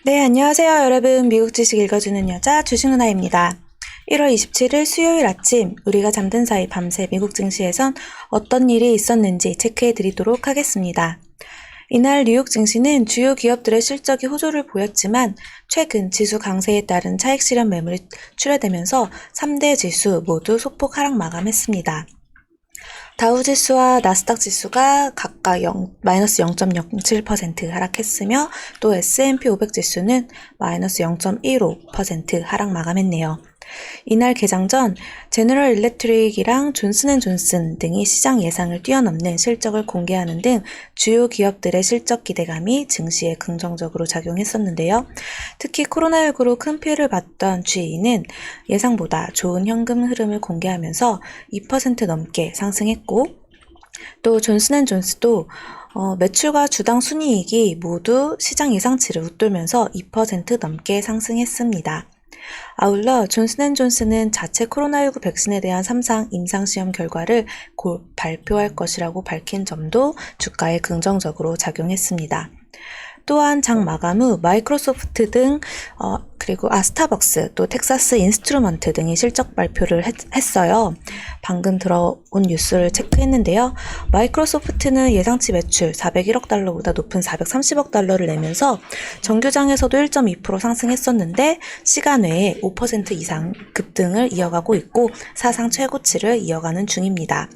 네, 안녕하세요, 여러분. 미국 지식 읽어주는 여자 주식누나입니다. 1월 27일 수요일 아침, 우리가 잠든 사이 밤새 미국 증시에선 어떤 일이 있었는지 체크해 드리도록 하겠습니다. 이날 뉴욕 증시는 주요 기업들의 실적이 호조를 보였지만 최근 지수 강세에 따른 차익 실현 매물이 출회되면서 3대 지수 모두 소폭 하락 마감했습니다. 다우지수와 나스닥 지수가 각각 마이너스 0.07% 하락했으며 또 S&P 500 지수는 마이너스 0.15% 하락 마감했네요. 이날 개장 전 제너럴 일렉트릭이랑 존슨앤존슨 등이 시장 예상을 뛰어넘는 실적을 공개하는 등 주요 기업들의 실적 기대감이 증시에 긍정적으로 작용했었는데요. 특히 코로나19로 큰 피해를 봤던 GE는 예상보다 좋은 현금 흐름을 공개하면서 2% 넘게 상승했고, 또 존슨앤존슨도 매출과 주당 순이익이 모두 시장 예상치를 웃돌면서 2% 넘게 상승했습니다. 아울러 존슨앤존슨은 자체 코로나19 백신에 대한 3상 임상시험 결과를 곧 발표할 것이라고 밝힌 점도 주가에 긍정적으로 작용했습니다. 또한 장 마감 후 마이크로소프트 등 그리고 스타벅스 또 텍사스 인스트루먼트 등이 실적 발표를 했어요. 방금 들어온 뉴스를 체크했는데요. 마이크로소프트는 예상치 매출 401억 달러보다 높은 430억 달러를 내면서 정규장에서도 1.2% 상승했었는데 시간 외에 5% 이상 급등을 이어가고 있고 사상 최고치를 이어가는 중입니다.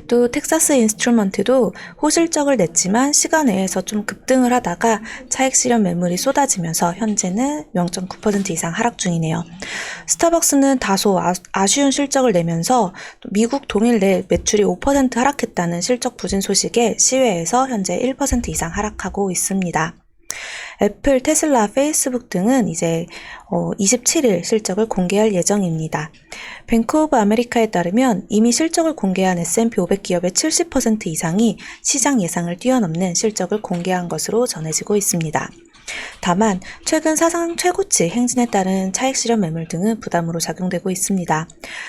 또 텍사스 인스트루먼트도 호실적을 냈지만 시간 외에서 좀 급등을 하다가 차익 실현 매물이 쏟아지면서 현재는 0.9% 이상 하락 중이네요. 스타벅스는 다소 아쉬운 실적을 내면서 미국 동일 내 매출이 5% 하락했다는 실적 부진 소식에 시외에서 현재 1% 이상 하락하고 있습니다. 애플, 테슬라, 페이스북 등은 이제 27일 실적을 공개할 예정입니다. 뱅크 오브 아메리카에 따르면 이미 실적을 공개한 S&P 500 기업의 70% 이상이 시장 예상을 뛰어넘는 실적을 공개한 것으로 전해지고 있습니다. 다만 최근 사상 최고치 행진에 따른 차익 실현 매물 등은 부담으로 작용되고 있습니다.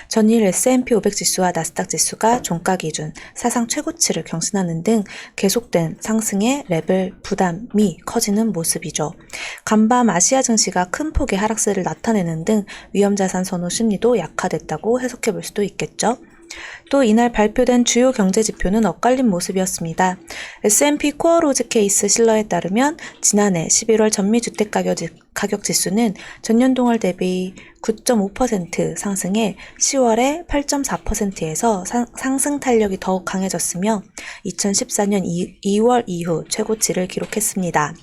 전일 S&P 500 지수와 나스닥 지수가 종가 기준 사상 최고치를 경신하는 등 계속된 상승의 레벨 부담이 커지는 모습이죠. 간밤 아시아 증시가 큰 폭의 하락세를 나타내는 등 위험자산 선호 심리도 약화됐다고 해석해 볼 수도 있겠죠. 또 이날 발표된 주요 경제 지표는 엇갈린 모습이었습니다. S&P 코어 로즈 케이스 실러에 따르면 지난해 11월 전미주택 가격 지수는 전년 동월 대비 9.5% 상승해 10월에 8.4%에서 상승 탄력이 더욱 강해졌으며 2014년 2월 이후 최고치를 기록했습니다.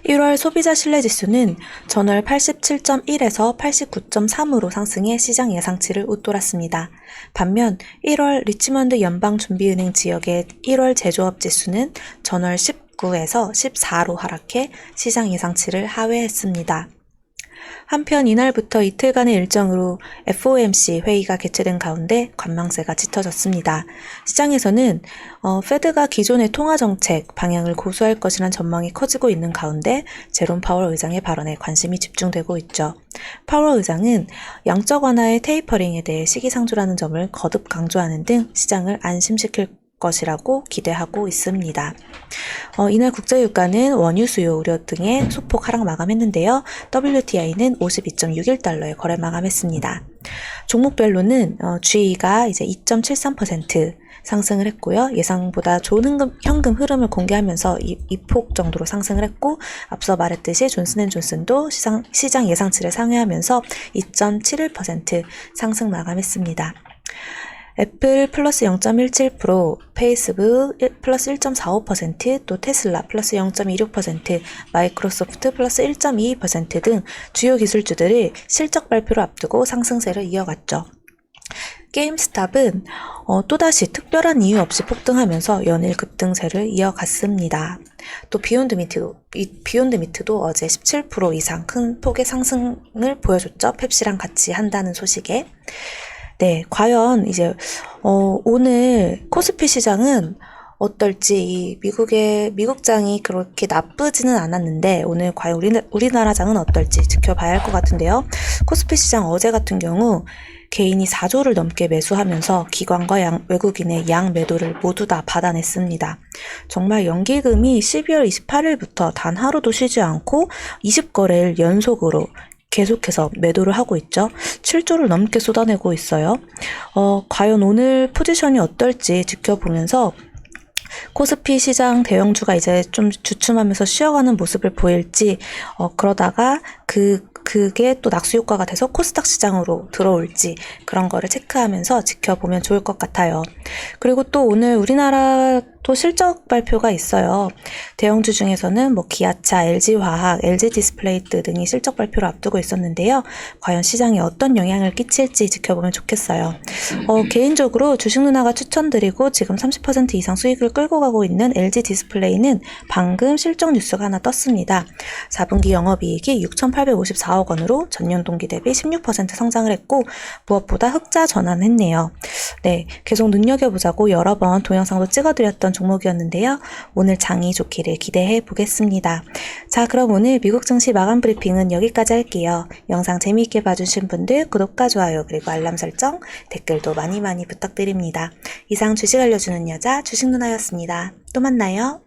1월 소비자 신뢰지수는 전월 87.1에서 89.3으로 상승해 시장 예상치를 웃돌았습니다. 반면 1월 리치먼드 연방준비은행 지역의 1월 제조업 지수는 전월 19에서 14로 하락해 시장 예상치를 하회했습니다. 한편 이날부터 이틀간의 일정으로 FOMC 회의가 개최된 가운데 관망세가 짙어졌습니다. 시장에서는 페드가 기존의 통화정책 방향을 고수할 것이란 전망이 커지고 있는 가운데 제롬 파월 의장의 발언에 관심이 집중되고 있죠. 파월 의장은 양적 완화의 테이퍼링에 대해 시기상조라는 점을 거듭 강조하는 등 시장을 안심시킬 것이라고 기대하고 있습니다. 이날 국제유가는 원유 수요 우려 등의 소폭 하락 마감했는데요. WTI는 52.61달러에 거래 마감했습니다. 종목별로는 GE가 이제 2.73% 상승을 했고요. 예상보다 좋은 현금 흐름을 공개하면서 2폭 정도로 상승을 했고, 앞서 말했듯이 존슨앤존슨도 시장 예상치를 상회하면서 2.71% 상승 마감했습니다. 애플 플러스 0.17%, 페이스북 플러스 1.45%, 또 테슬라 플러스 0.26%, 마이크로소프트 플러스 1.22% 등 주요 기술주들이 실적 발표를 앞두고 상승세를 이어갔죠. 게임스탑은 또다시 특별한 이유 없이 폭등하면서 연일 급등세를 이어갔습니다. 또 비욘드 미트도 어제 17% 이상 큰 폭의 상승을 보여줬죠. 펩시랑 같이 한다는 소식에. 네, 과연 이제 오늘 코스피 시장은 어떨지 이 미국장이 그렇게 나쁘지는 않았는데 오늘 과연 우리나라 장은 어떨지 지켜봐야 할 것 같은데요. 코스피 시장 어제 같은 경우 개인이 4조를 넘게 매수하면서 기관과 외국인의 양 매도를 모두 다 받아냈습니다. 정말 연기금이 12월 28일부터 단 하루도 쉬지 않고 20거래일 연속으로 계속해서 매도를 하고 있죠. 7조를 넘게 쏟아내고 있어요. 과연 오늘 포지션이 어떨지 지켜보면서 코스피 시장 대형주가 이제 좀 주춤하면서 쉬어가는 모습을 보일지, 그러다가 그게 또 낙수 효과가 돼서 코스닥 시장으로 들어올지 그런 거를 체크하면서 지켜보면 좋을 것 같아요. 그리고 또 오늘 우리나라 또 실적 발표가 있어요. 대형주 중에서는 뭐 기아차, LG화학, LG디스플레이 등이 실적 발표를 앞두고 있었는데요. 과연 시장에 어떤 영향을 끼칠지 지켜보면 좋겠어요. 개인적으로 주식 누나가 추천드리고 지금 30% 이상 수익을 끌고 가고 있는 LG디스플레이는 방금 실적 뉴스가 하나 떴습니다. 4분기 영업이익이 6,854억 원으로 전년 동기 대비 16% 성장을 했고 무엇보다 흑자 전환했네요. 네, 계속 눈여겨보자고 여러 번 동영상도 찍어드렸던 종목이었는데요. 오늘 장이 좋기를 기대해 보겠습니다. 자, 그럼 오늘 미국 증시 마감 브리핑은 여기까지 할게요. 영상 재미있게 봐주신 분들 구독과 좋아요 그리고 알람 설정, 댓글도 많이 부탁드립니다. 이상 주식 알려주는 여자 주식 누나였습니다. 또 만나요.